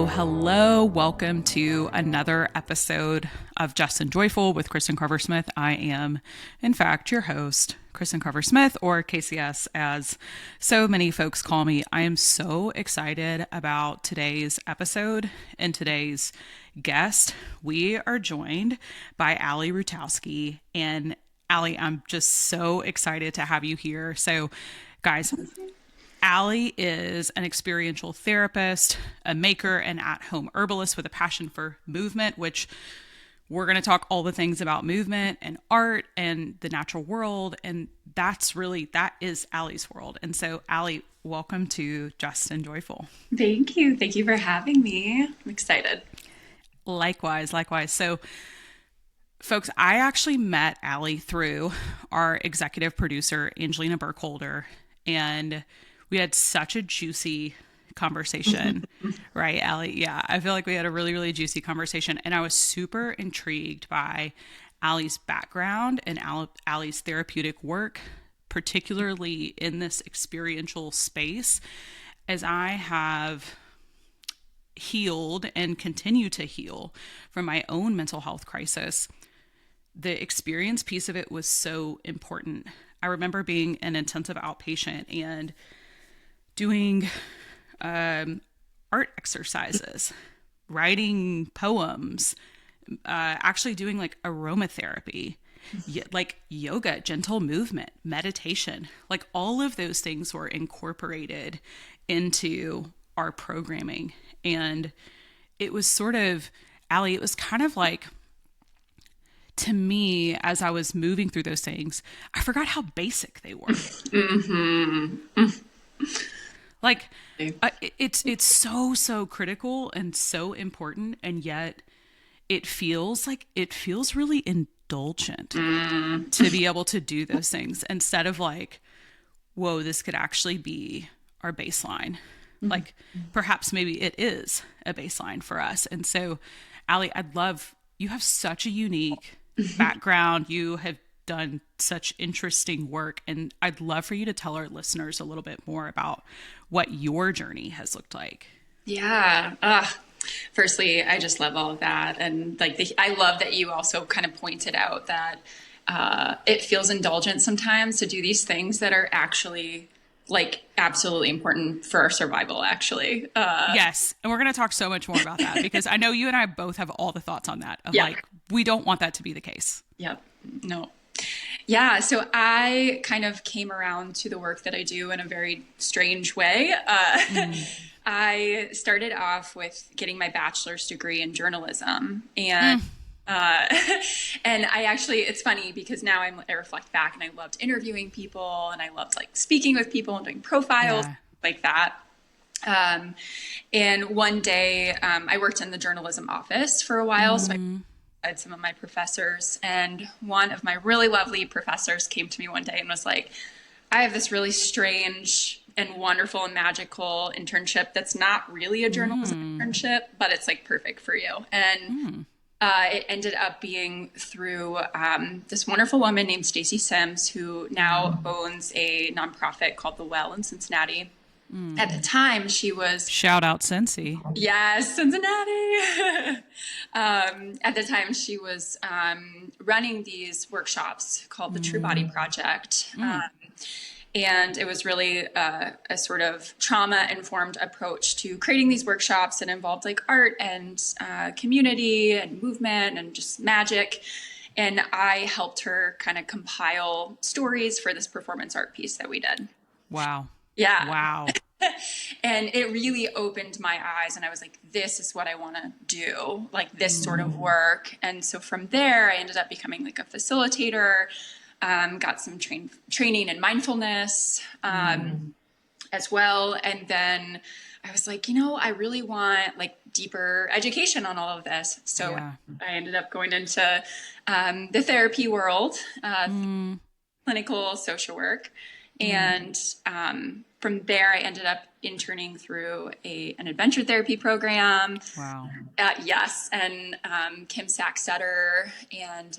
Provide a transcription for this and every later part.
Hello. Welcome to another episode of Just and Joyful with Kristin Carver-Smith. I am, in fact, your host, Kristin Carver-Smith, or KCS, as so many folks call me. I am so excited about today's episode and today's guest. We are joined by Ali Rutowski. And Ali, I'm just so excited to have you here. So, guys, Ali is an experiential therapist, a maker, and at-home herbalist with a passion for movement, which we're going to talk all the things about movement and art and the natural world. And that is Ali's world. And so, Ali, welcome to Just and Joyful. Thank you. Thank you for having me. I'm excited. Likewise. So, folks, I actually met Ali through our executive producer, Angelina Burkholder, and we had such a juicy conversation, right, Ali? Yeah, I feel like we had a really, really juicy conversation. And I was super intrigued by Ali's background and Ali's therapeutic work, particularly in this experiential space, as I have healed and continue to heal from my own mental health crisis. The experience piece of it was so important. I remember being an intensive outpatient and doing art exercises, writing poems, actually doing like aromatherapy, like yoga, gentle movement, meditation, like all of those things were incorporated into our programming. And it was sort of, Ali, it was kind of like, to me, as I was moving through those things, I forgot how basic they were. Like, it's so critical and so important, and yet it feels really indulgent to be able to do those things instead of like, whoa, this could actually be our baseline. Like, perhaps maybe it is a baseline for us. And so, Ali, you have such a unique background. You have done such interesting work, and I'd love for you to tell our listeners a little bit more about what your journey has looked like. Yeah. Firstly, I just love all of that. And I love that you also kind of pointed out that it feels indulgent sometimes to do these things that are actually like absolutely important for our survival, actually. Yes. And we're going to talk so much more about that because I know you and I both have all the thoughts on that. Like, we don't want that to be the case. Yep. No. Yeah. So I kind of came around to the work that I do in a very strange way. I started off with getting my bachelor's degree in journalism, and and it's funny because now I reflect back and I loved interviewing people and I loved like speaking with people and doing profiles like that. And one day I worked in the journalism office for a while. So I had some of my professors, and one of my really lovely professors came to me one day and was like, I have this really strange and wonderful and magical internship that's not really a journalism internship, but it's like perfect for you. And it ended up being through this wonderful woman named Stacy Sims, who now owns a nonprofit called The Well in Cincinnati. At the time, she was... Shout out Cincy. Yes, Cincinnati. At the time, she was running these workshops called the True Body Project. And it was really a sort of trauma-informed approach to creating these workshops that involved like art and community and movement and just magic. And I helped her kind of compile stories for this performance art piece that we did. Wow. Yeah. Wow. And it really opened my eyes, and I was like, this is what I want to do, like this sort of work. And so from there, I ended up becoming like a facilitator, got some training in mindfulness as well. And then I was like, I really want like deeper education on all of this. So I ended up going into the therapy world, clinical social work. And from there, I ended up interning through an adventure therapy program. Wow. Yes. And Kim Sacksetter and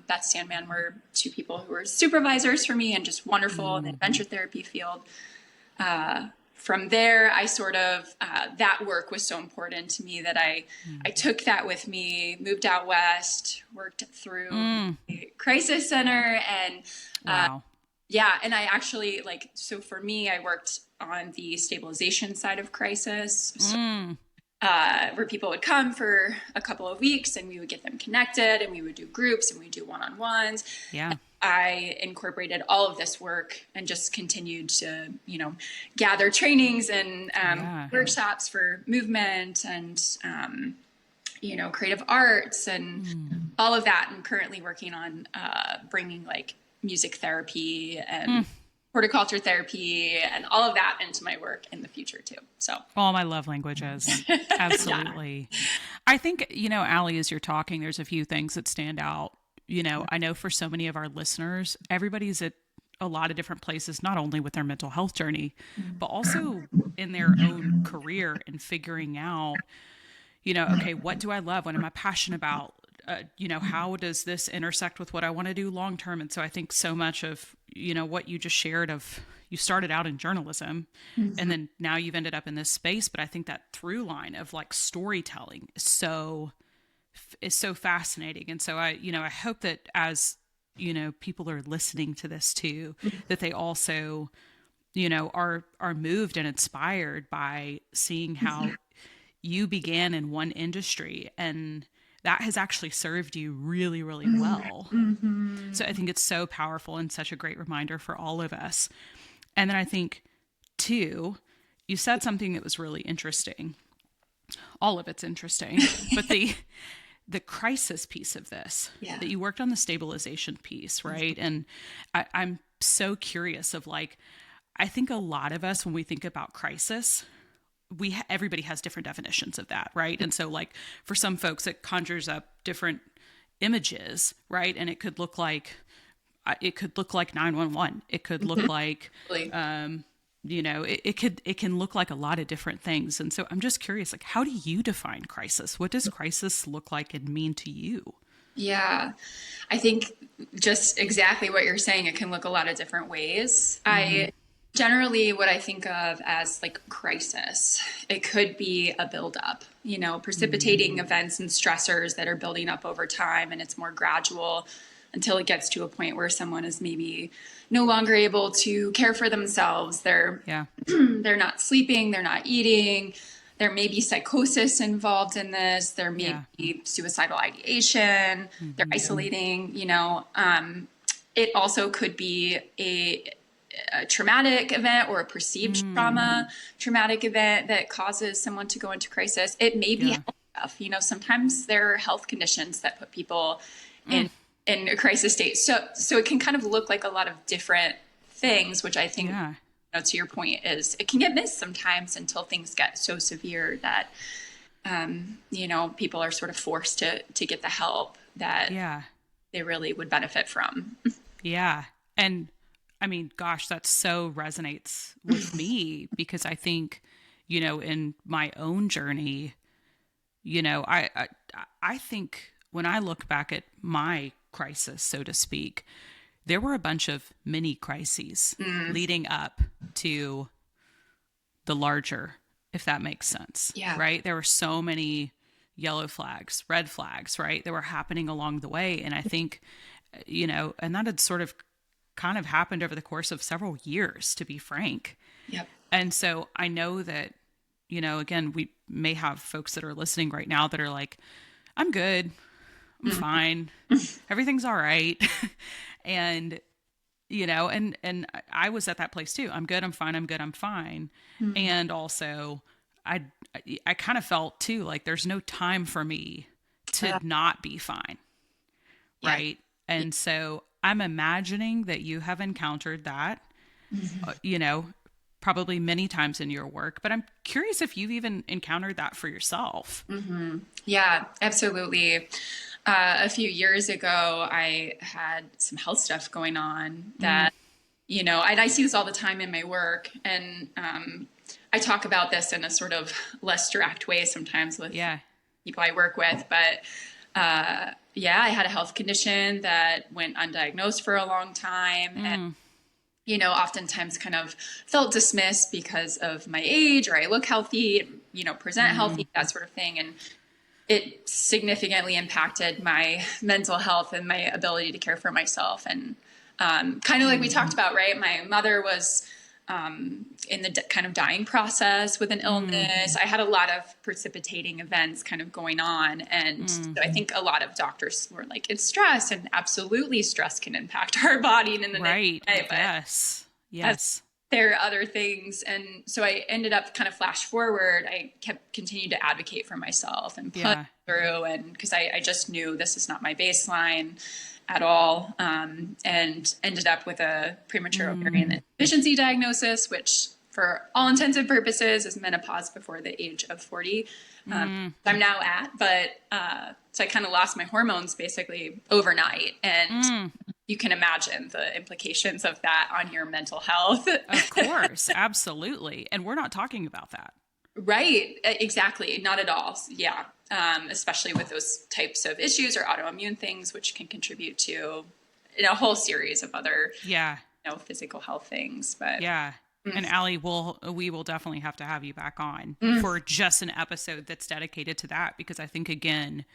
Beth Sandman were two people who were supervisors for me and just wonderful in the adventure therapy field. from there, I sort of, that work was so important to me that I took that with me, moved out west, worked through the crisis center, and Wow. yeah, and I actually so for me, I worked on the stabilization side of crisis. So, where people would come for a couple of weeks and we would get them connected and we would do groups and we do one-on-ones. Yeah. I incorporated all of this work and just continued to, gather trainings and workshops for movement and, creative arts and all of that. I'm currently working on bringing music therapy and horticulture therapy and all of that into my work in the future too. So all my love languages. Absolutely. I think, Ali, as you're talking, there's a few things that stand out. I know for so many of our listeners, everybody's at a lot of different places, not only with their mental health journey, but also in their own career and figuring out, okay, what do I love? What am I passionate about? How does this intersect with what I want to do long term? And so I think so much of, what you just shared of, you started out in journalism and then now you've ended up in this space. But I think that through line of storytelling is so fascinating. And so I hope that as, people are listening to this too, that they also, are moved and inspired by seeing how you began in one industry and that has actually served you really, really well. So I think it's so powerful and such a great reminder for all of us. And then I think too, you said something that was really interesting. All of it's interesting, but the crisis piece of this, that you worked on the stabilization piece, right? And I'm so curious of I think a lot of us, when we think about crisis, everybody has different definitions of that, right? And so for some folks, it conjures up different images, right? And it could look like 911. It could look like, it can look like a lot of different things. And so I'm just curious, how do you define crisis? What does crisis look like and mean to you? Yeah, I think just exactly what you're saying. It can look a lot of different ways. Generally, what I think of as crisis, it could be a buildup, precipitating events and stressors that are building up over time, and it's more gradual until it gets to a point where someone is maybe no longer able to care for themselves. They're not sleeping, they're not eating. There may be psychosis involved in this. There may be suicidal ideation. They're isolating. It also could be a traumatic event or a perceived traumatic event that causes someone to go into crisis. It may be health stuff. Sometimes there are health conditions that put people in a crisis state. So it can kind of look like a lot of different things, which I think, to your point, is it can get missed sometimes until things get so severe that, people are sort of forced to get the help that they really would benefit from. Yeah. And I mean, gosh, that so resonates with me because I think, in my own journey, I think when I look back at my crisis, so to speak, there were a bunch of mini crises leading up to the larger, if that makes sense. Yeah. Right. There were so many yellow flags, red flags, right, that were happening along the way. And I think, and that had sort of kind of happened over the course of several years, to be frank. Yep. And so I know that, again, we may have folks that are listening right now that are like, I'm good. I'm fine. Everything's all right. And, and I was at that place too. I'm good. I'm fine. I'm good. I'm fine. And also I kind of felt too, there's no time for me to not be fine. Right. And so I'm imagining that you have encountered that, probably many times in your work, but I'm curious if you've even encountered that for yourself. Yeah, absolutely. A few years ago, I had some health stuff going on that, and I see this all the time in my work. And I talk about this in a sort of less direct way sometimes with people I work with. But I had a health condition that went undiagnosed for a long time. And oftentimes kind of felt dismissed because of my age, or I look healthy, present healthy, that sort of thing. And it significantly impacted my mental health and my ability to care for myself. And kind of like we talked about, right? My mother was in the kind of dying process with an illness. I had a lot of precipitating events kind of going on. And so I think a lot of doctors were like, it's stress, and absolutely stress can impact our body in the Right. negative way. But Yes. there are other things. And so I ended up kind of flash forward. I kept continuing to advocate for myself and push through. And because I just knew this is not my baseline at all. And ended up with a premature ovarian deficiency diagnosis, which for all intents and purposes is menopause before the age of 40. I'm now at, but, so I kind of lost my hormones basically overnight. And you can imagine the implications of that on your mental health. Of course. Absolutely. And we're not talking about that. Right. Exactly. Not at all. Yeah. Especially with those types of issues or autoimmune things, which can contribute to a whole series of other, physical health things. But and Ali, we will definitely have to have you back on for just an episode that's dedicated to that, because I think, again,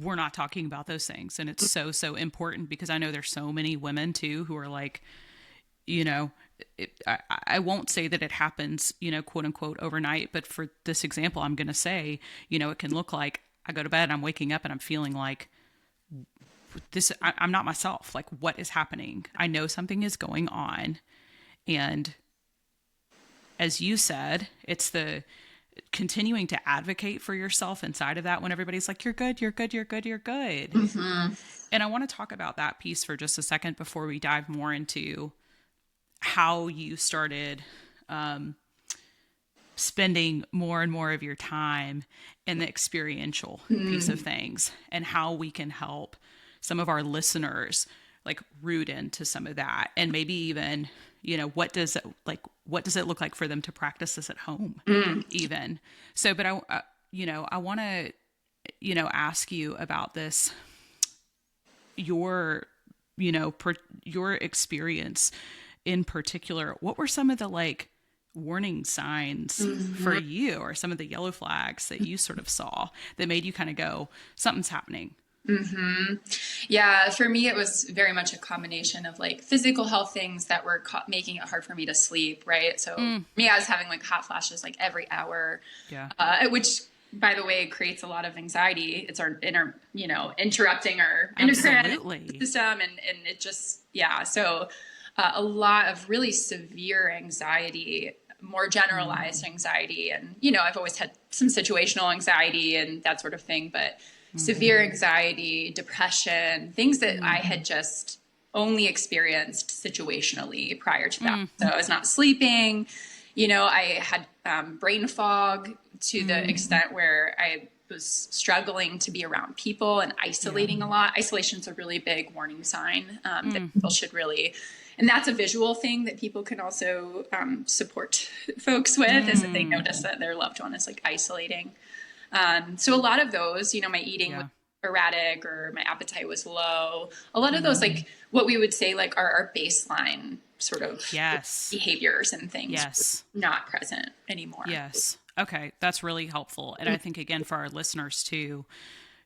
we're not talking about those things, and it's so important, because I know there's so many women too who are like, I won't say that it happens, quote unquote overnight, but for this example, I'm going to say, it can look like I go to bed, I'm waking up and I'm feeling like this, I'm not myself. Like, what is happening? I know something is going on. And as you said, it's the continuing to advocate for yourself inside of that when everybody's like, you're good, you're good, you're good, you're good. And I want to talk about that piece for just a second before we dive more into how you started spending more and more of your time in the experiential piece of things, and how we can help some of our listeners like root into some of that. And maybe even, what does it look like for them to practice this at home even? So, but I want to, ask you about this, your experience in particular. What were some of the like warning signs for you, or some of the yellow flags that you sort of saw that made you kind of go, something's happening? Yeah, for me, it was very much a combination of like physical health things that were making it hard for me to sleep. Right. So me, I was having like hot flashes like every hour, which, by the way, creates a lot of anxiety. It's our interrupting our endocrine system. And it just, so a lot of really severe anxiety, more generalized anxiety. And, I've always had some situational anxiety and that sort of thing, but severe anxiety, depression, things that I had just only experienced situationally prior to that. So I was not sleeping, I had brain fog to the extent where I was struggling to be around people and isolating a lot. Isolation's a really big warning sign that people should really, and that's a visual thing that people can also support folks with, is that they notice that their loved one is like isolating. So a lot of those, my eating was erratic, or my appetite was low. A lot of those, like what we would say, like our baseline sort of behaviors and things not present anymore. Yes. Okay. That's really helpful. And I think, again, for our listeners too,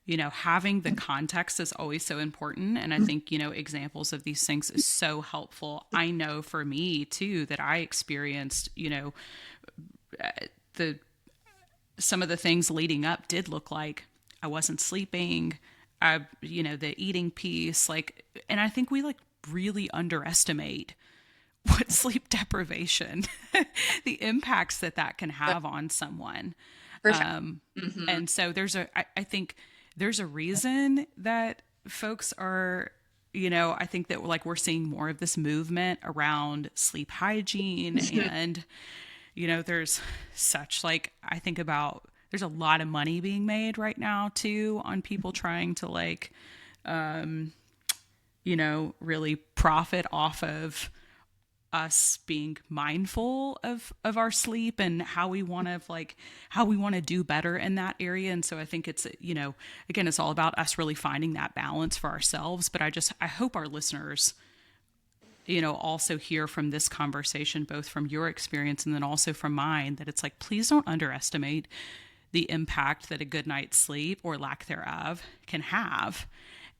having the context is always so important. And I think, examples of these things is so helpful. I know for me too, that I experienced, some of the things leading up did look like I wasn't sleeping, the eating piece, and I think we like really underestimate what sleep deprivation, the impacts that can have on someone. For sure. And so I think there's a reason that folks are, I think that like we're seeing more of this movement around sleep hygiene and, there's such like, I think about, there's a lot of money being made right now too on people trying to like, really profit off of us being mindful of our sleep and how we want to do better in that area. And so I think it's, again, it's all about us really finding that balance for ourselves. But I hope our listeners also hear from this conversation, both from your experience and then also from mine, that it's like, please don't underestimate the impact that a good night's sleep or lack thereof can have.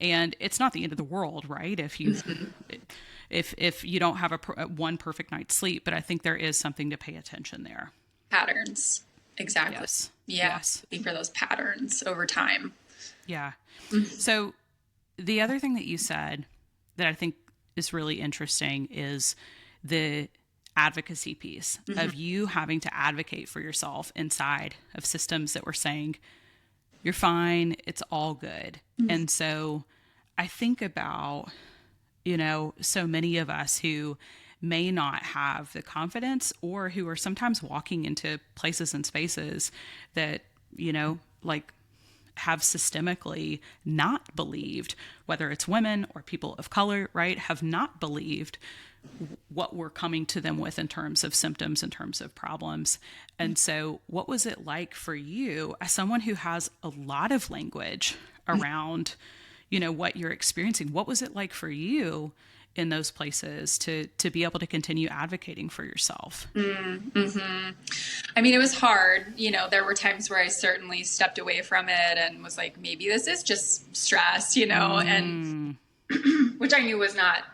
And it's not the end of the world, right? If you don't have one perfect night's sleep, but I think there is something to pay attention there. Patterns. Exactly. Yes. Yeah. Yes. Looking for those patterns over time. Yeah. So the other thing that you said that I think is really interesting is the advocacy piece of you having to advocate for yourself inside of systems that were saying, you're fine, it's all good. And so I think about, so many of us who may not have the confidence, or who are sometimes walking into places and spaces that, like, have systemically not believed, whether it's women or people of color, right, have not believed what we're coming to them with in terms of symptoms, in terms of problems. And so what was it like for you, as someone who has a lot of language around, what you're experiencing? What was it like for you in those places to be able to continue advocating for yourself? I mean, it was hard. There were times where I certainly stepped away from it and was like, maybe this is just stress, and which I knew was not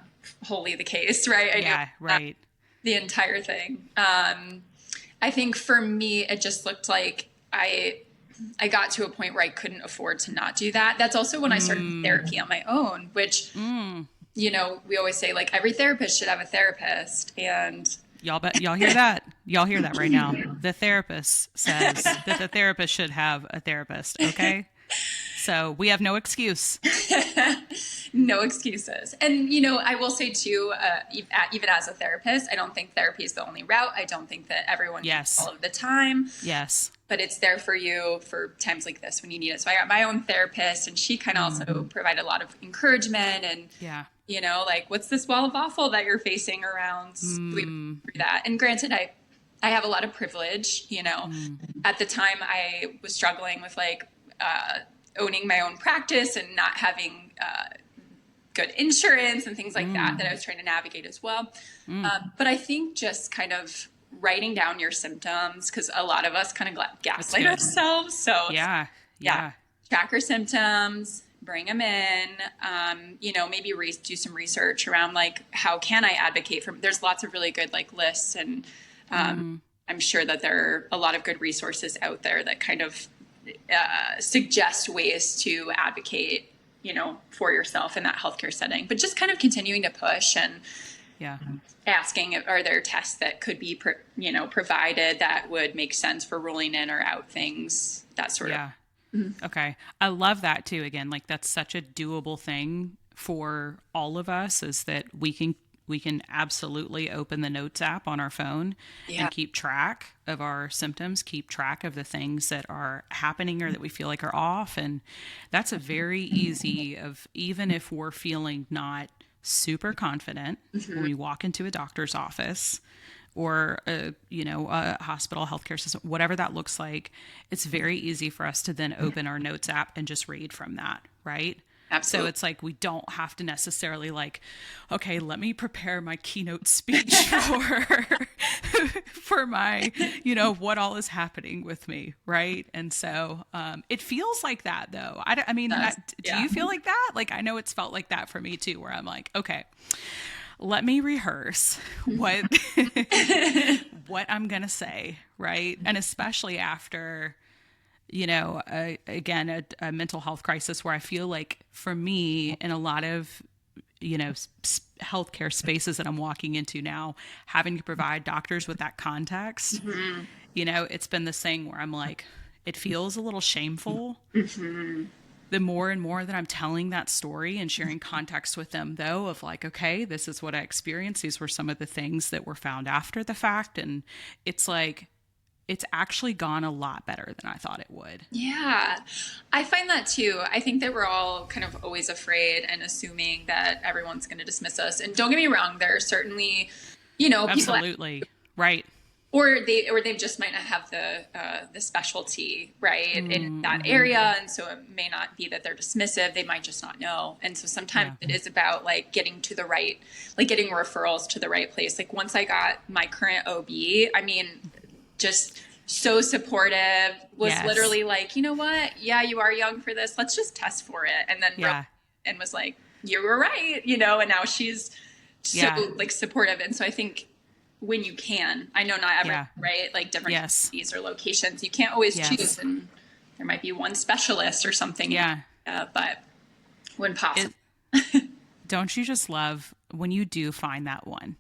wholly the case, right? I knew right. The entire thing. I think for me, it just looked like I got to a point where I couldn't afford to not do that. That's also when I started therapy on my own, which, we always say, like, every therapist should have a therapist. And y'all hear that? Y'all hear that right now? The therapist says that the therapist should have a therapist. Okay. So we have no excuse. No excuses. And, I will say too, even as a therapist, I don't think therapy is the only route. I don't think that everyone needs all of the time. Yes. But it's there for you for times like this when you need it. So I got my own therapist, and she kind of also provided a lot of encouragement and, like, what's this wall of awful that you're facing around through that? And granted, I have a lot of privilege, At the time I was struggling with, like, owning my own practice and not having good insurance and things like that I was trying to navigate as well. But I think just kind of writing down your symptoms, because a lot of us kind of gaslight ourselves. So track your symptoms, bring them in, maybe do some research around, like, how can I advocate for, there's lots of really good, like, lists, and I'm sure that there are a lot of good resources out there that kind of suggest ways to advocate, for yourself in that healthcare setting, but just kind of continuing to push and asking, are there tests that could be, provided that would make sense for ruling in or out things, that sort of. Okay. I love that too. Again, like, that's such a doable thing for all of us, is that we can absolutely open the notes app on our phone and keep track of our symptoms, keep track of the things that are happening or that we feel like are off. And that's a very easy of, even if we're feeling not super confident when we walk into a doctor's office or a hospital, healthcare system, whatever that looks like, it's very easy for us to then open our notes app and just read from that. Right. Absolutely. So it's like, we don't have to necessarily, like, okay, let me prepare my keynote speech for my, what all is happening with me. Right. And so it feels like that, though. Do you feel like that? Like, I know it's felt like that for me too, where I'm like, okay, let me rehearse what I'm going to say. Right. And especially after, again, a mental health crisis, where I feel like, for me, in a lot of, healthcare spaces that I'm walking into now, having to provide doctors with that context, it's been this thing where I'm like, it feels a little shameful. The more and more that I'm telling that story and sharing context with them, though, of like, okay, this is what I experienced. These were some of the things that were found after the fact. And it's like, it's actually gone a lot better than I thought it would. Yeah, I find that too. I think that we're all kind of always afraid and assuming that everyone's going to dismiss us. And don't get me wrong, there are certainly, Absolutely. Right. or they just might not have the specialty right in that area, and so it may not be that they're dismissive, they might just not know. And so sometimes Yeah. it is about like getting to the right, like getting referrals to the right place. Like once I got my current OB, I mean, just so supportive, was Yes. literally like, you know what, yeah, you are young for this, let's just test for it, and then Yeah. and was like, you were right, you know. And now she's so Yeah. like supportive. And so I think when you can, I know not everyone, Yeah. right? Like different Yes. communities or locations, you can't always choose, Yes. and there might be one specialist or something, Yeah. but when possible, It, don't you just love when you do find that one?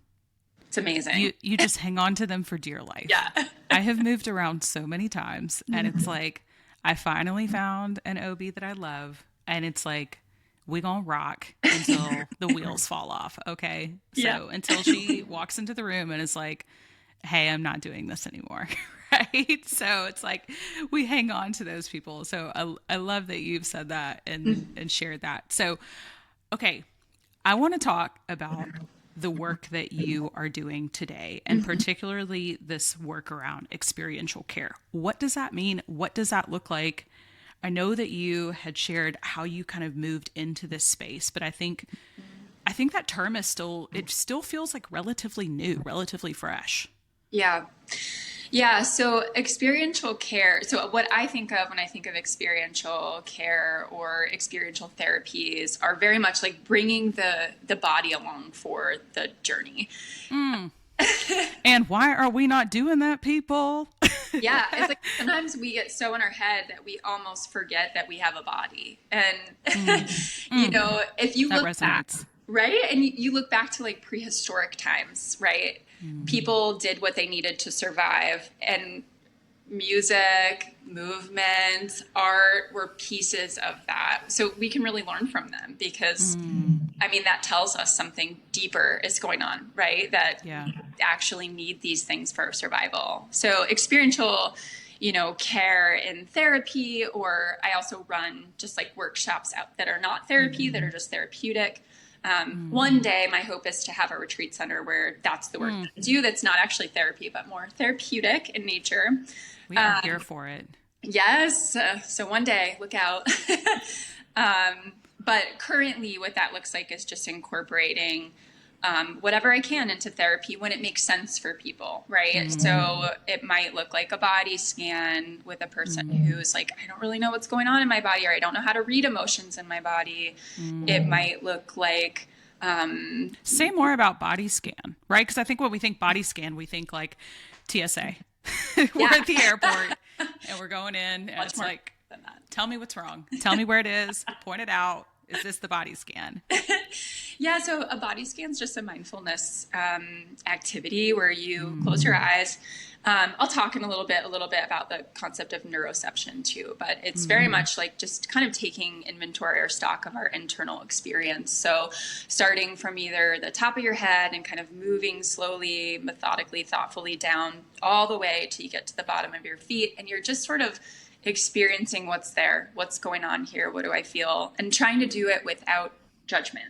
it's amazing. You just hang on to them for dear life. Yeah. I have moved around so many times, and it's like I finally found an OB that I love, and it's like we gonna rock until the wheels fall off, okay? Yeah. So until she walks into the room and is like, "Hey, I'm not doing this anymore." Right? So it's like we hang on to those people. So I love that you've said that and shared that. So okay, I want to talk about the work that you are doing today, and particularly this work around experiential care. What does that mean? What does that look like? I know that you had shared how you kind of moved into this space, but I think that term is still, it still feels like relatively new, relatively fresh. Yeah. Yeah. So experiential care. So what I think of when I think of experiential care or experiential therapies are very much like bringing the body along for the journey. And why are we not doing that, people? Yeah. It's like sometimes we get so in our head that we almost forget that we have a body. And, you know, if you That look back, resonates. right? And you look back to like prehistoric times, right? People did what they needed to survive, and music, movement, art were pieces of that. So we can really learn from them because, I mean, that tells us something deeper is going on, right? That Yeah. we actually need these things for survival. So experiential, you know, care in therapy, or I also run just like workshops out that are not therapy, that are just therapeutic. One day, my hope is to have a retreat center where that's the work that I do. That's not actually therapy, but more therapeutic in nature. We are here for it. Yes. So one day, look out. But currently, what that looks like is just incorporating whatever I can into therapy when it makes sense for people, right? So it might look like a body scan with a person who's like, I don't really know what's going on in my body, or I don't know how to read emotions in my body. It might look like, Say more about body scan, right? Because I think when we think body scan, we think like TSA. We're at the airport and we're going in, and much it's more like, than that. tell me what's wrong. Tell me where it is. Point it out. Is this the body scan? Yeah, so a body scan is just a mindfulness activity where you close your eyes. I'll talk in a little bit about the concept of neuroception too, but it's very much like just kind of taking inventory or stock of our internal experience. So starting from either the top of your head and kind of moving slowly, methodically, thoughtfully down all the way till you get to the bottom of your feet, and you're just sort of experiencing what's there, what's going on here, what do I feel, and trying to do it without judgment,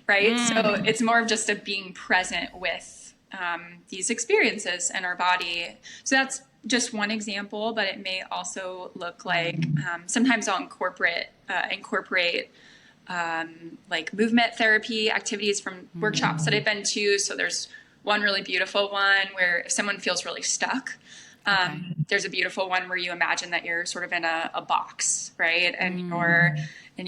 right? So it's more of just a being present with these experiences in our body. So that's just one example, but it may also look like sometimes I'll incorporate like movement therapy activities from workshops that I've been to. So there's one really beautiful one where if someone feels really stuck, there's a beautiful one where you imagine that you're sort of in a box, right? And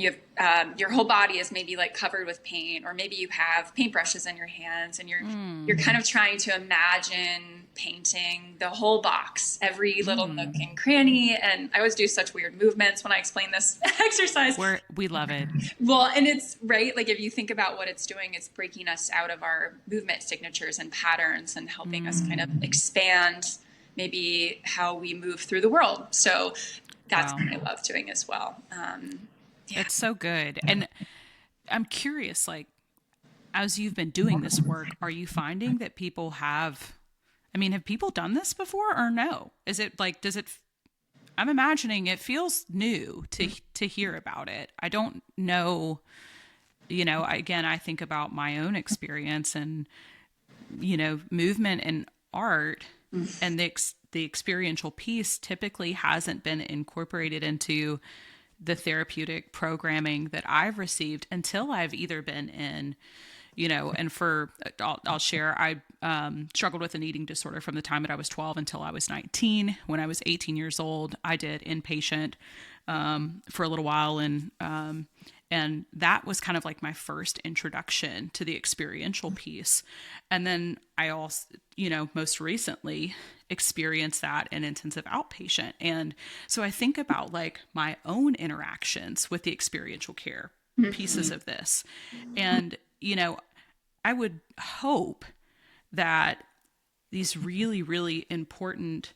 you have your whole body is maybe like covered with paint, or maybe you have paintbrushes in your hands, and you're kind of trying to imagine painting the whole box, every little nook and cranny. And I always do such weird movements when I explain this exercise. We love it. Well, and it's right. Like if you think about what it's doing, it's breaking us out of our movement signatures and patterns and helping us kind of expand maybe how we move through the world. So that's Wow. what I love doing as well. It's so good. And I'm curious, like, as you've been doing this work, are you finding that people have people done this before or no? Is it like, I'm imagining it feels new to hear about it. I don't know, again, I think about my own experience and, movement and art. And the experiential piece typically hasn't been incorporated into the therapeutic programming that I've received until I've either been in, and I'll share, I struggled with an eating disorder from the time that I was 12 until I was 19. When I was 18 years old, I did inpatient for a little while, and that was kind of like my first introduction to the experiential piece. And then I also, most recently experienced that in intensive outpatient. And so I think about like my own interactions with the experiential care pieces of this. And, I would hope that these really, really important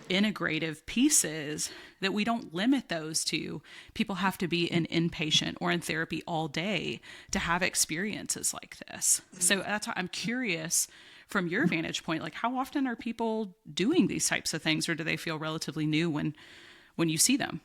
integrative pieces, that we don't limit those to people have to be in inpatient or in therapy all day to have experiences like this. So that's why I'm curious from your vantage point, like how often are people doing these types of things, or do they feel relatively new when you see them?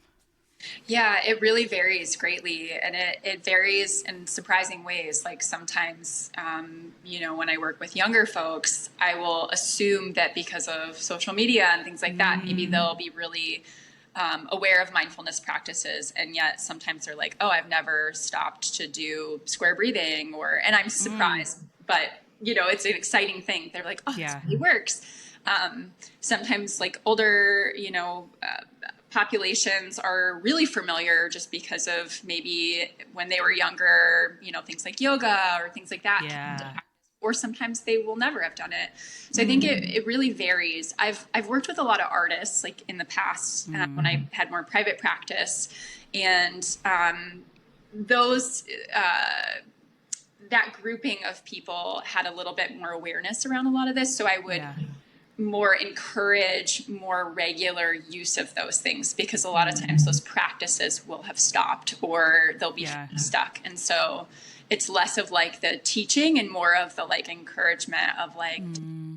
Yeah, it really varies greatly, and it varies in surprising ways. Like sometimes, when I work with younger folks, I will assume that because of social media and things like that, maybe they'll be really aware of mindfulness practices, and yet sometimes they're like, "Oh, I've never stopped to do square breathing," and I'm surprised, but it's an exciting thing. They're like, "Oh, it Yeah. really works." Sometimes, like older, populations are really familiar just because of maybe when they were younger, things like yoga or things like that. Yeah. Or sometimes they will never have done it. So I think it really varies. I've worked with a lot of artists like in the past when I had more private practice, and those that grouping of people had a little bit more awareness around a lot of this. So I would more encourage more regular use of those things, because a lot of times those practices will have stopped or they'll be stuck. And so it's less of like the teaching and more of the like encouragement of like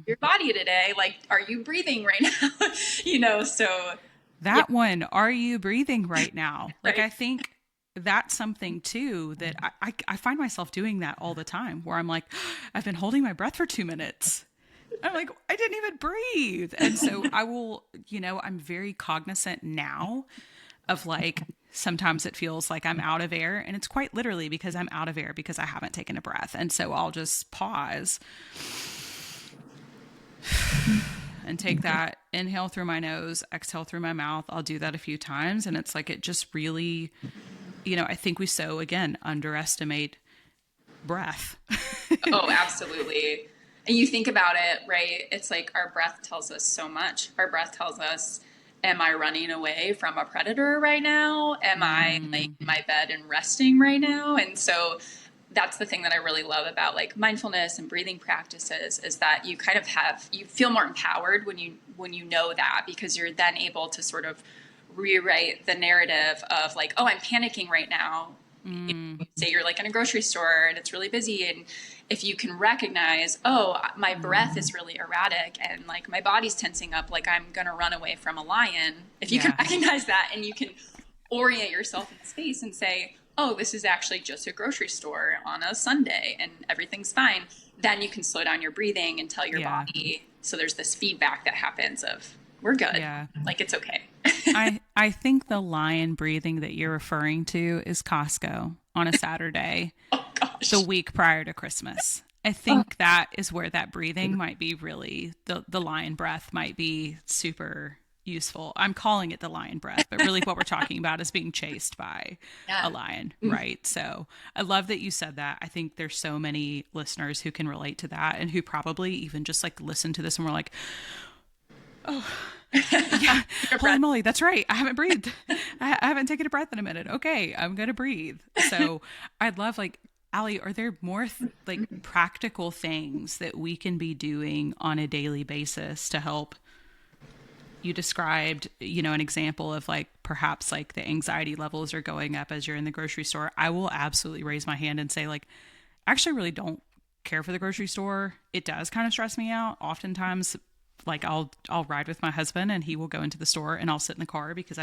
your body today, like, are you breathing right now? So That one, are you breathing right now? Like, right. I think that's something too that I find myself doing that all the time, where I'm like, I've been holding my breath for 2 minutes. I'm like, I didn't even breathe. And so I will, I'm very cognizant now of like, sometimes it feels like I'm out of air, and it's quite literally because I'm out of air because I haven't taken a breath. And so I'll just pause and take that inhale through my nose, exhale through my mouth. I'll do that a few times. And it's like, it just really, I think we so, again, underestimate breath. Oh, absolutely. And you think about it, right? It's like our breath tells us so much. Our breath tells us, am I running away from a predator right now? Am I like in my bed and resting right now? And so that's the thing that I really love about like mindfulness and breathing practices, is that you kind of you feel more empowered when you know that, because you're then able to sort of rewrite the narrative of like, oh, I'm panicking right now. Say you're like in a grocery store and it's really busy, and if you can recognize, oh, my breath is really erratic and like my body's tensing up, like I'm gonna run away from a lion. If you can recognize that and you can orient yourself in space and say, oh, this is actually just a grocery store on a Sunday and everything's fine, then you can slow down your breathing and tell your body. So there's this feedback that happens of, we're good. Like, it's okay. I think the lion breathing that you're referring to is Costco on a Saturday, the week prior to Christmas. I think that is where that breathing might be really, the lion breath might be super useful. I'm calling it the lion breath, but really what we're talking about is being chased by a lion, right? So I love that you said that. I think there's so many listeners who can relate to that, and who probably even just like listen to this and we're like, oh, yeah, holy moly, that's right. I haven't breathed. I haven't taken a breath in a minute. Okay, I'm going to breathe. So I'd love, like, Ali, are there more like practical things that we can be doing on a daily basis to help? You described, an example of like perhaps like the anxiety levels are going up as you're in the grocery store. I will absolutely raise my hand and say, like, I actually really don't care for the grocery store. It does kind of stress me out. Oftentimes, like I'll ride with my husband and he will go into the store and I'll sit in the car because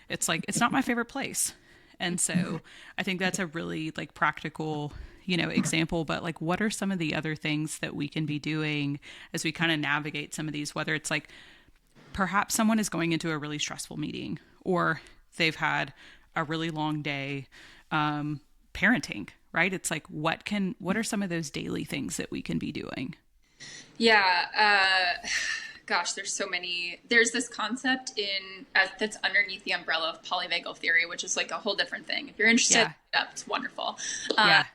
it's like, it's not my favorite place. And so I think that's a really like practical, example, but like, what are some of the other things that we can be doing as we kind of navigate some of these, whether it's like perhaps someone is going into a really stressful meeting or they've had a really long day, parenting, right? It's like, what are some of those daily things that we can be doing? Yeah. Gosh, there's so many. There's this concept that's underneath the umbrella of polyvagal theory, which is like a whole different thing. If you're interested, Yeah. look it up. It's wonderful. Yeah.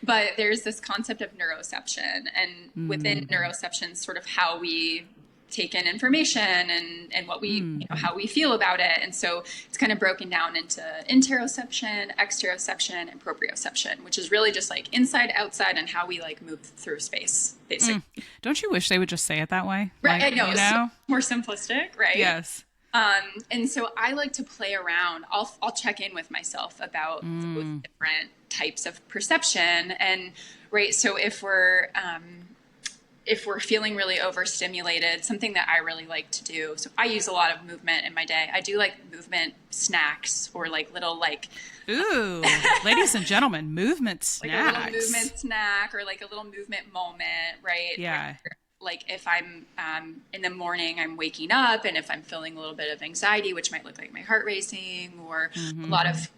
But there's this concept of neuroception, and within neuroception, sort of how we take in information and what we, how we feel about it. And so it's kind of broken down into interoception, exteroception, and proprioception, which is really just like inside, outside, and how we like move through space, basically. Don't you wish they would just say it that way? Right. Like, I know. It's so more simplistic, right? Yes. And so I like to play around. I'll check in with myself about those different types of perception. And right. So if we're feeling really overstimulated, something that I really like to do. So I use a lot of movement in my day. I do like movement snacks or like little like, ooh, ladies and gentlemen, movement snacks. Like a little movement snack or like a little movement moment, right? Yeah. Like if I'm in the morning, I'm waking up, and if I'm feeling a little bit of anxiety, which might look like my heart racing or a lot of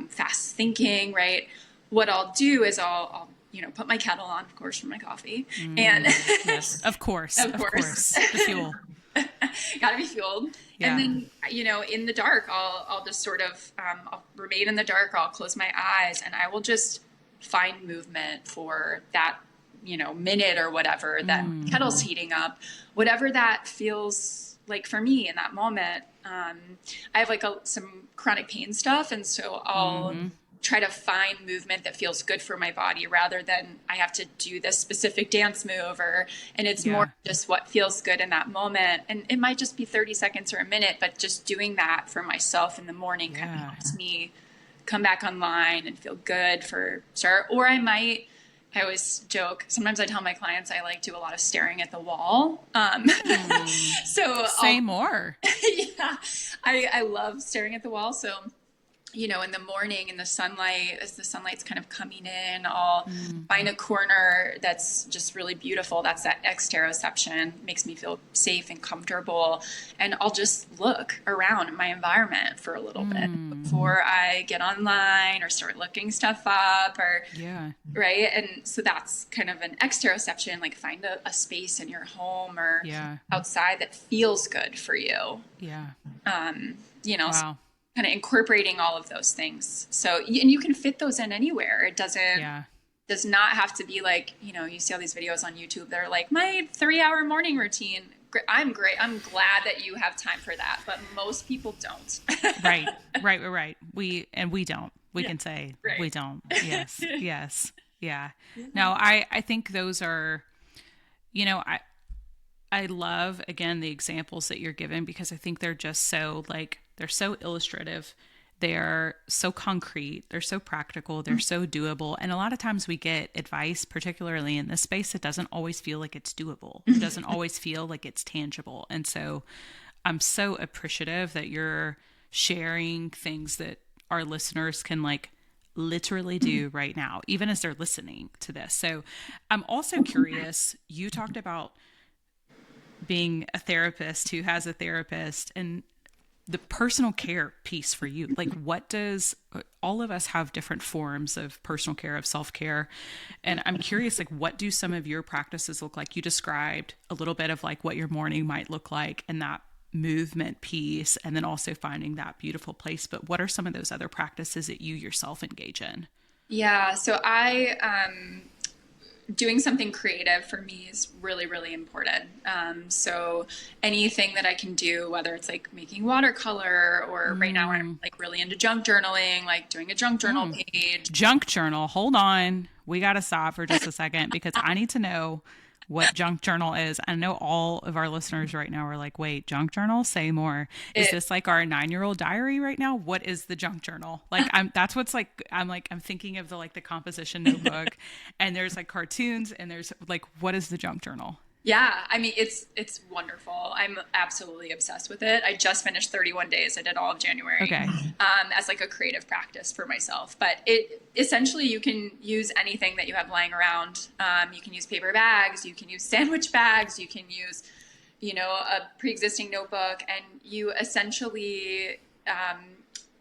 fast thinking, right? What I'll do is I'll put my kettle on, of course, for my coffee, and yes, of course, the fuel. Gotta be fueled. Yeah. And then, in the dark, I'll just sort of, I'll remain in the dark. I'll close my eyes, and I will just find movement for that, minute or whatever that kettle's heating up, whatever that feels like for me in that moment. I have like some chronic pain stuff. And so I'll try to find movement that feels good for my body rather than I have to do this specific dance move and it's more just what feels good in that moment. And it might just be 30 seconds or a minute, but just doing that for myself in the morning kind of helps me come back online and feel good for start. Or I always joke, sometimes I tell my clients I like do a lot of staring at the wall. So say more. Yeah, I love staring at the wall. So in the morning in the sunlight, as the sunlight's kind of coming in, I'll find a corner that's just really beautiful. That's that exteroception, makes me feel safe and comfortable. And I'll just look around my environment for a little bit before I get online or start looking stuff up right. And so that's kind of an exteroception, like find a space in your home or outside that feels good for you. Yeah. Wow. Kind of incorporating all of those things. So, and you can fit those in anywhere. It does not have to be like, you see all these videos on YouTube that are like my 3-hour morning routine. I'm great. I'm glad that you have time for that, but most people don't. Right. We don't, we can say we don't. Yes. Yes. Yeah. No, I think those are, I love, again, the examples that you're given because I think they're just so they're so illustrative. They're so concrete. They're so practical. They're so doable. And a lot of times we get advice, particularly in this space, it doesn't always feel like it's doable. It doesn't always feel like it's tangible. And so I'm so appreciative that you're sharing things that our listeners can literally do right now, even as they're listening to this. So I'm also curious, you talked about being a therapist who has a therapist and the personal care piece for you. All of us have different forms of personal care, of self-care. And I'm curious, what do some of your practices look like? You described a little bit of what your morning might look like and that movement piece, and then also finding that beautiful place. But what are some of those other practices that you yourself engage in? Yeah. So doing something creative for me is really, really important. So anything that I can do, whether it's making watercolor or right now I'm really into junk journaling, doing a junk journal page. Junk journal. Hold on. We got to stop for just a second because I need to know what junk journal is. I know all of our listeners right now are like, wait, junk journal? Say more. Is this our 9-year-old diary right now? What is the junk journal? I'm thinking of the composition notebook and there's cartoons and there's what is the junk journal? Yeah, I mean it's wonderful. I'm absolutely obsessed with it. I just finished 31 days. I did all of January Okay. as like a creative practice for myself. But it essentially you can use anything that you have lying around. You can use paper bags, you can use sandwich bags, you can use a pre-existing notebook, and you essentially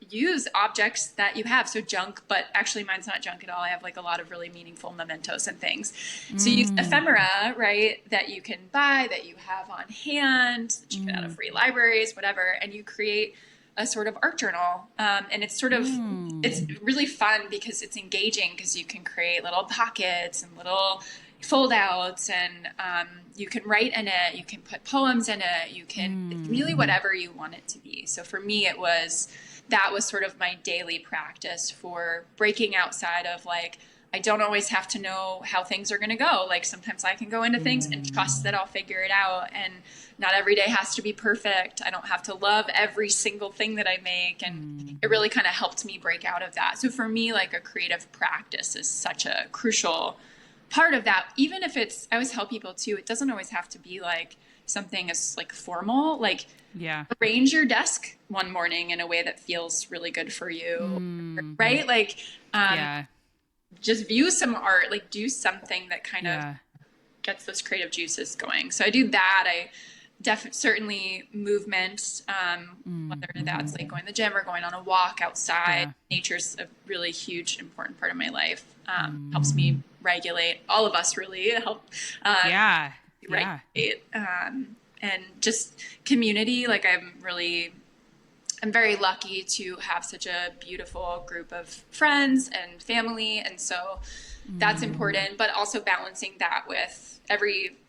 use objects that you have. So junk, but actually mine's not junk at all. I have like a lot of really meaningful mementos and things. So you use Mm. ephemera, right, that you can buy, that you have on hand, that you get out of Mm. free libraries, whatever, and you create a sort of art journal. And it's Mm. really fun because it's engaging because you can create little pockets and little fold outs, and you can write in it, you can put poems in it, it's really Mm. whatever you want it to be. So for me, that was sort of my daily practice for breaking outside of like, I don't always have to know how things are going to go. Like sometimes I can go into things and trust that I'll figure it out. And not every day has to be perfect. I don't have to love every single thing that I make. And Mm. it really kind of helped me break out of that. So for me, like a creative practice is such a crucial part of that. Even if I always tell people too, it doesn't always have to be like something as like formal. Like Yeah. arrange your desk one morning in a way that feels really good for you, Mm. right? Like, Yeah. just view some art, like do something that kind of Yeah. gets those creative juices going. So I do that. I certainly movement, whether that's like going to the gym or going on a walk outside. Yeah. Nature's a really huge, important part of my life. Helps Mm. me regulate. All of us really help Yeah. Yeah. regulate, and just community. Like I'm very lucky to have such a beautiful group of friends and family. And so that's Mm. important, but also balancing that with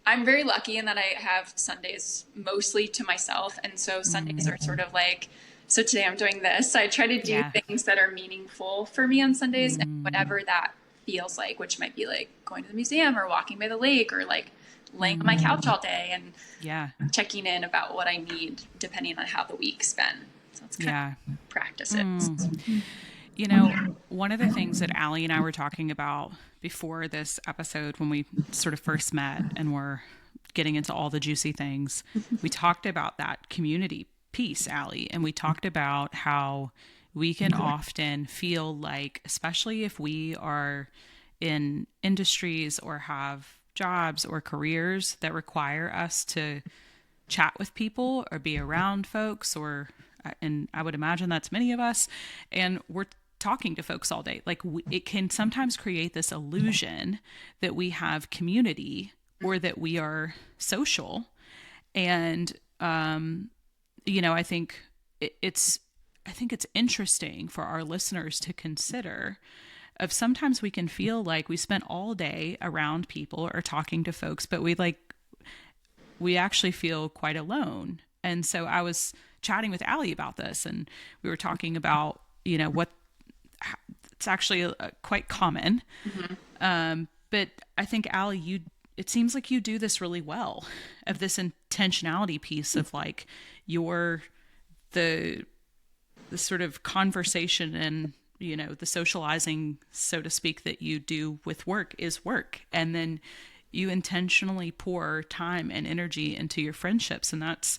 I'm very lucky in that I have Sundays mostly to myself. And so Sundays Mm. are sort of like, so today I'm doing this. So I try to do Yeah. things that are meaningful for me on Sundays, and Mm. whatever that feels like, which might be like going to the museum or walking by the lake or like laying on my Mm. couch all day and Yeah. checking in about what I need depending on how the week's been. So it's kind Yeah. of practices. Mm. One of the things that Allie and I were talking about before this episode, when we sort of first met and were getting into all the juicy things, we talked about that community piece, Allie, and we talked about how we can often feel like, especially if we are in industries or have jobs or careers that require us to chat with people or be around folks, or and I would imagine that's many of us, and we're talking to folks all day, like it can sometimes create this illusion that we have community or that we are social. And I think it's interesting for our listeners to consider of sometimes we can feel like we spent all day around people or talking to folks, but we actually feel quite alone. And so I was chatting with Allie about this, and we were talking about, what it's actually quite common. Mm-hmm. But I think, Allie, it seems like you do this really well, of this intentionality piece of like your, the sort of conversation and, the socializing, so to speak, that you do with work is work. And then you intentionally pour time and energy into your friendships, and that's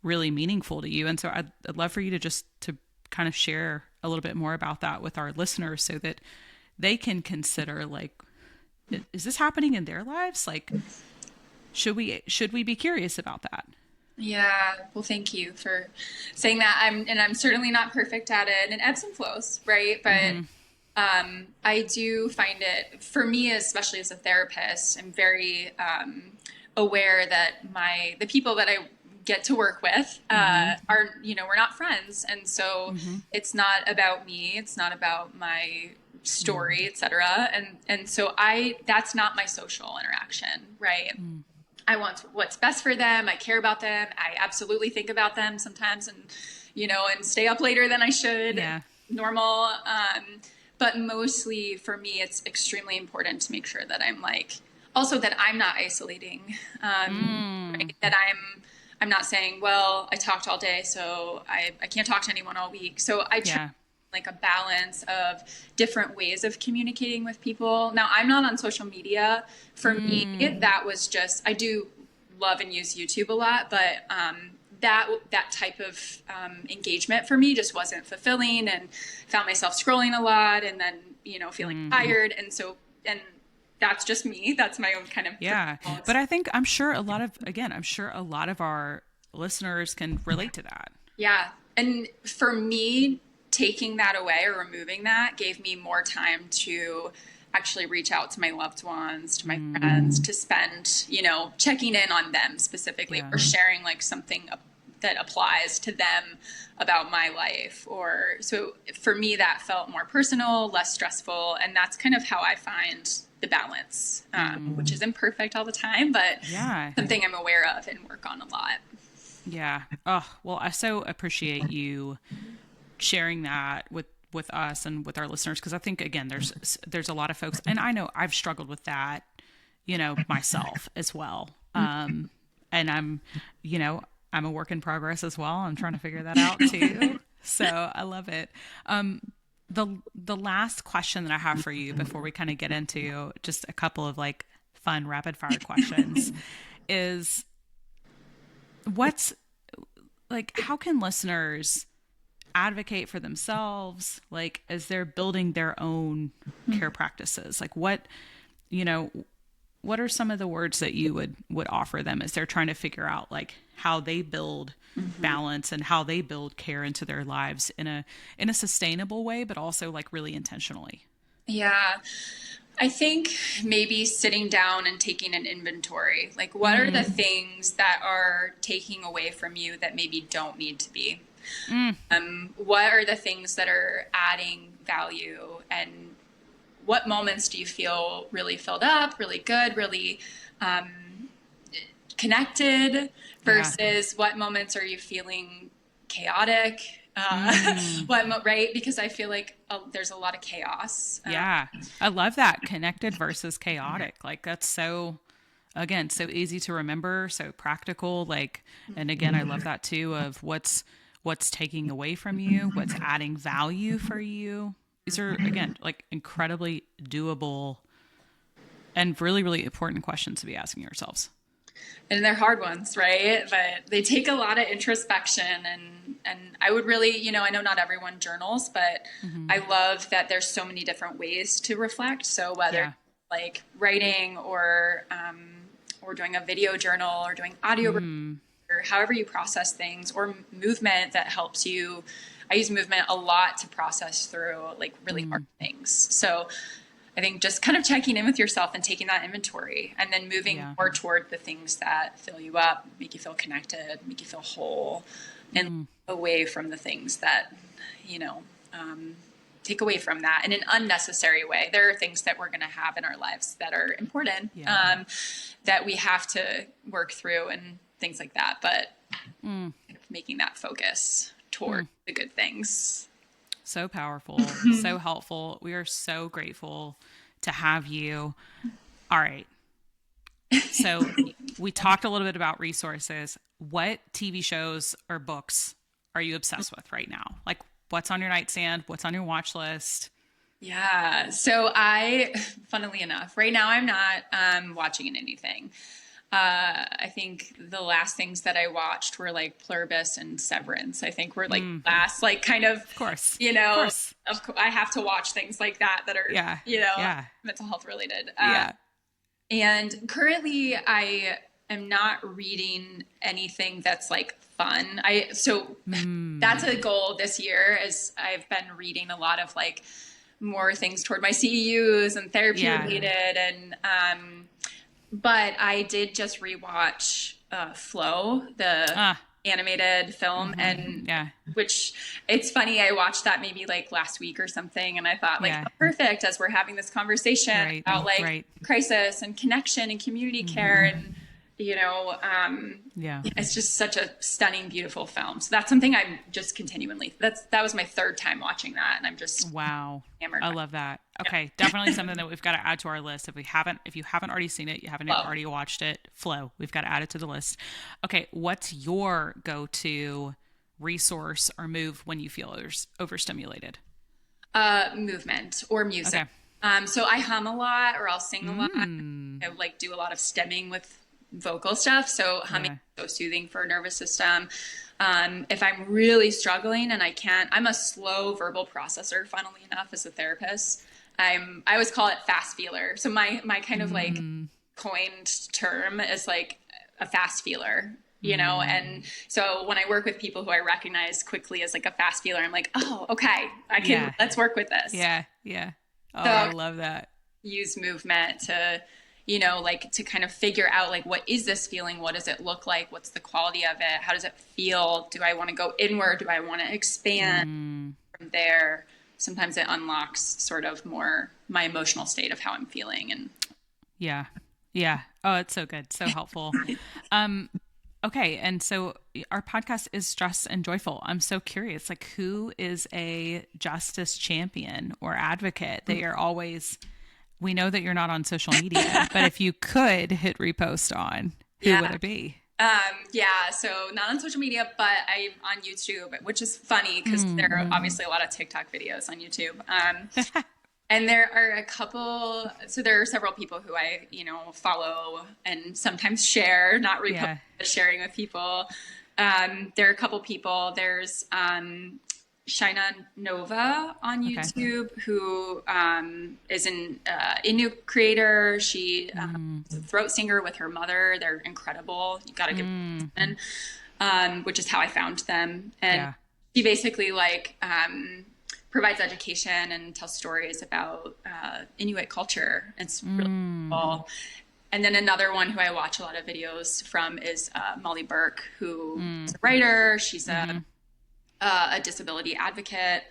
really meaningful to you. And so I'd love for you to kind of share a little bit more about that with our listeners, so that they can consider, like, is this happening in their lives? Like, should we be curious about that? Yeah, well, thank you for saying that. I'm certainly not perfect at it, and it ebbs and flows, right? But Mm-hmm. I do find it, for me, especially as a therapist, I'm very aware that the people that I get to work with Mm-hmm. are, we're not friends, and so Mm-hmm. it's not about me, it's not about my story, etc. And so that's not my social interaction, right? I want what's best for them. I care about them. I absolutely think about them sometimes, and stay up later than I should. Yeah. Normal. But mostly for me, it's extremely important to make sure that also that I'm not isolating. Mm. Right? That I'm not saying, well, I talked all day, so I can't talk to anyone all week. So I try Yeah. like a balance of different ways of communicating with people. Now, I'm not on social media. For me, Mm. that was just, I do love and use YouTube a lot, but that type of engagement for me just wasn't fulfilling, and found myself scrolling a lot, and then feeling tired, and that's just me. That's my own kind of Yeah. But I think I'm sure a lot of our listeners can relate to that. Yeah. And for me, taking that away or removing that gave me more time to actually reach out to my loved ones, to my friends, to spend, checking in on them specifically, Yeah. or sharing like something that applies to them about my life. Or so for me, that felt more personal, less stressful. And that's kind of how I find the balance, which isn't perfect all the time, but Yeah. something I'm aware of and work on a lot. Yeah. Oh, well, I so appreciate you sharing that with us and with our listeners, because I think again there's a lot of folks, and I know I've struggled with that, myself as well. And I'm a work in progress as well. I'm trying to figure that out too. So I love it. The last question that I have for you before we kind of get into just a couple of like fun rapid fire questions is what's like, how can listeners advocate for themselves, like as they're building their own care practices? Like you know, what are some of the words that you would offer them as they're trying to figure out like how they build balance and how they build care into their lives in a sustainable way, but also like really intentionally? Yeah. I think maybe sitting down and taking an inventory. Like, what are the things that are taking away from you that maybe don't need to be? What are the things that are adding value? And what moments do you feel really filled up, really good, really connected, versus what moments are you feeling chaotic? Right? Because I feel like there's a lot of chaos. Yeah. I love that. Connected versus chaotic. Like that's so easy to remember, so practical. Like, and again, I love that too of what's taking away from you, what's adding value for you. These are again, like incredibly doable and really, really important questions to be asking yourselves. And they're hard ones, right? But they take a lot of introspection, and I would really, I know not everyone journals, but I love that there's so many different ways to reflect. So whether like writing or doing a video journal or doing audio or however you process things, or movement that helps you. I use movement a lot to process through like really hard things. So I think just kind of checking in with yourself and taking that inventory, and then moving more toward the things that fill you up, make you feel connected, make you feel whole, and away from the things that, take away from that in an unnecessary way. There are things that we're going to have in our lives that are important, that we have to work through and things like that. But making that focus toward the good things. So powerful, so helpful. We are so grateful to have you. All right. So we talked a little bit about resources. What TV shows or books are you obsessed with right now? Like what's on your nightstand? What's on your watch list? Yeah. So funnily enough, right now I'm not watching anything. I think the last things that I watched were like Pluribus and Severance. I think were like last, like kind of course, I have to watch things like that are, mental health related. And currently I am not reading anything that's like fun. That's a goal this year, as I've been reading a lot of like more things toward my CEUs and therapy related. And, but I did just rewatch Flow, the animated film, and which it's funny. I watched that maybe like last week or something, and I thought like, oh, perfect, as we're having this conversation about like crisis and connection and community care, and it's just such a stunning, beautiful film. So that's something I'm just continually. That was my third time watching that, and I'm just hammered. I love that. Okay, definitely something that we've got to add to our list. If you haven't already seen it, you haven't already watched it, Flow. We've got to add it to the list. Okay, what's your go-to resource or move when you feel overstimulated? Movement or music. Okay. So I hum a lot, or I'll sing a lot. I like do a lot of stemming with vocal stuff. So humming is so soothing for a nervous system. If I'm really struggling and I'm a slow verbal processor, funnily enough, as a therapist. I always call it fast feeler. So my kind of like coined term is like a fast feeler, you know? And so when I work with people who I recognize quickly as like a fast feeler, I'm like, oh, okay, let's work with this. Yeah. Yeah. Oh, So I love that. use movement to, you know, like to kind of figure out like, what is this feeling? What does it look like? What's the quality of it? How does it feel? Do I want to go inward? Do I want to expand from there? Sometimes it unlocks sort of more my emotional state of how I'm feeling. And yeah. Yeah. Oh, it's so good. So helpful. Okay. And so our podcast is Stressed and Joyful. I'm so curious, like, who is a justice champion or advocate that you're always, we know that you're not on social media, but if you could hit repost on, who would it be? So not on social media, but I'm on YouTube, which is funny because there are obviously a lot of TikTok videos on YouTube. And there are several people who I, you know, follow and sometimes share, not repost, but sharing with people. There are a couple people. There's Shaina Nova on YouTube, who is an Innu creator. She is a throat singer with her mother. They're incredible. You got to give them a listen, which is how I found them. And she basically like provides education and tells stories about Inuit culture. It's really cool. And then another one who I watch a lot of videos from is Molly Burke, who is a writer. She's a disability advocate.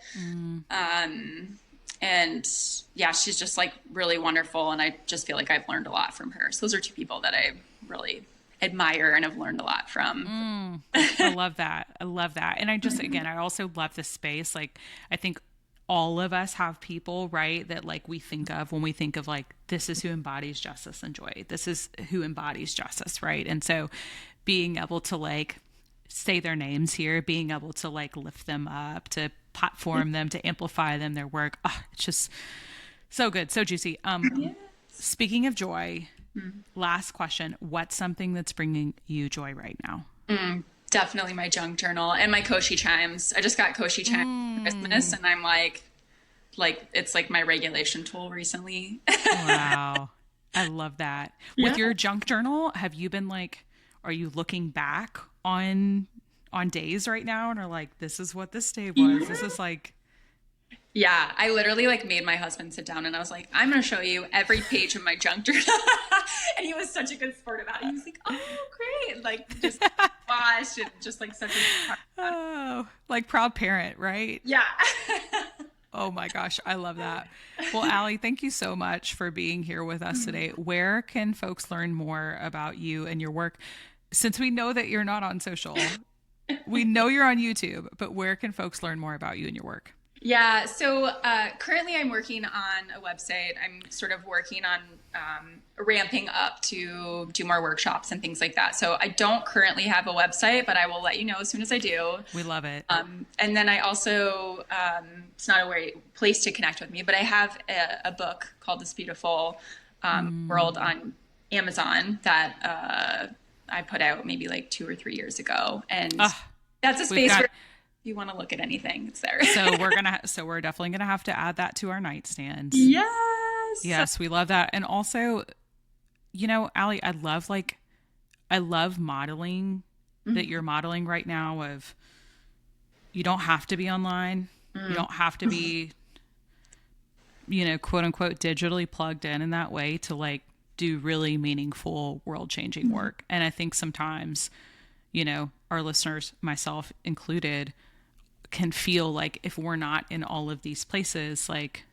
And yeah, she's just like really wonderful. And I just feel like I've learned a lot from her. So those are two people that I really admire and have learned a lot from. I love that. I love that. And I just, again, I also love this space. Like, I think all of us have people, right, that like we think of when we think of like, this is who embodies justice and joy. This is who embodies justice, right? And so being able to like say their names here, being able to like lift them up, to platform them, to amplify them, their work. Oh, it's just so good. So juicy. Speaking of joy, last question, what's something that's bringing you joy right now? Definitely my junk journal and my Koshi chimes. I just got Koshi chimes for Christmas, and I'm like it's like my regulation tool recently. Wow. I love that. With your junk journal, have you been like, are you looking back on days right now and are like, this is what this day was? This is like... Yeah, I literally like made my husband sit down and I was like, I'm going to show you every page of my junk journal. And he was such a good sport about it. He was like, oh, great. Like just washed and just like such a... like proud parent, right? Yeah. Oh my gosh. I love that. Well, Ali, thank you so much for being here with us today. Where can folks learn more about you and your work? Since we know that you're not on social, we know you're on YouTube, but where can folks learn more about you and your work? Yeah. So currently I'm working on a website. I'm sort of working on ramping up to do more workshops and things like that. So I don't currently have a website, but I will let you know as soon as I do. We love it. And then I also, it's not a place to connect with me, but I have a book called This Beautiful World on Amazon that I put out maybe like 2 or 3 years ago. And that's a space where you want to look at anything, it's there. So we're definitely going to have to add that to our nightstands. Yes, we love that. And also, you know, Ali, I love modeling that you're modeling right now of, you don't have to be online. You don't have to be, you know, quote unquote, digitally plugged in that way to like do really meaningful world changing work. And I think sometimes, you know, our listeners, myself included, can feel like if we're not in all of these places, like,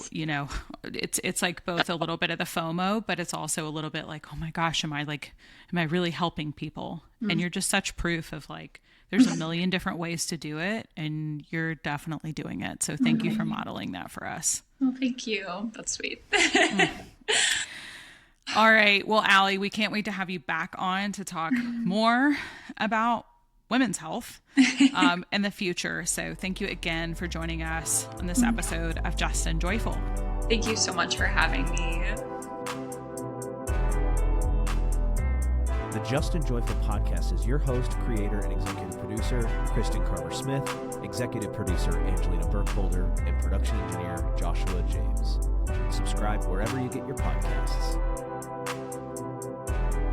you know, it's like both a little bit of the FOMO, but it's also a little bit like, oh my gosh, am I really helping people? And you're just such proof of like, there's a million different ways to do it and you're definitely doing it. So thank you for modeling that for us. Well, thank you. That's sweet. All right. Well, Ali, we can't wait to have you back on to talk more about women's health in the future. So thank you again for joining us on this episode of Just and Joyful. Thank you so much for having me. The Just and Joyful podcast is your host, creator, and executive producer, Kristin Carver-Smith, executive producer, Angelina Burkholder, and production engineer, Joshua James. Subscribe wherever you get your podcasts.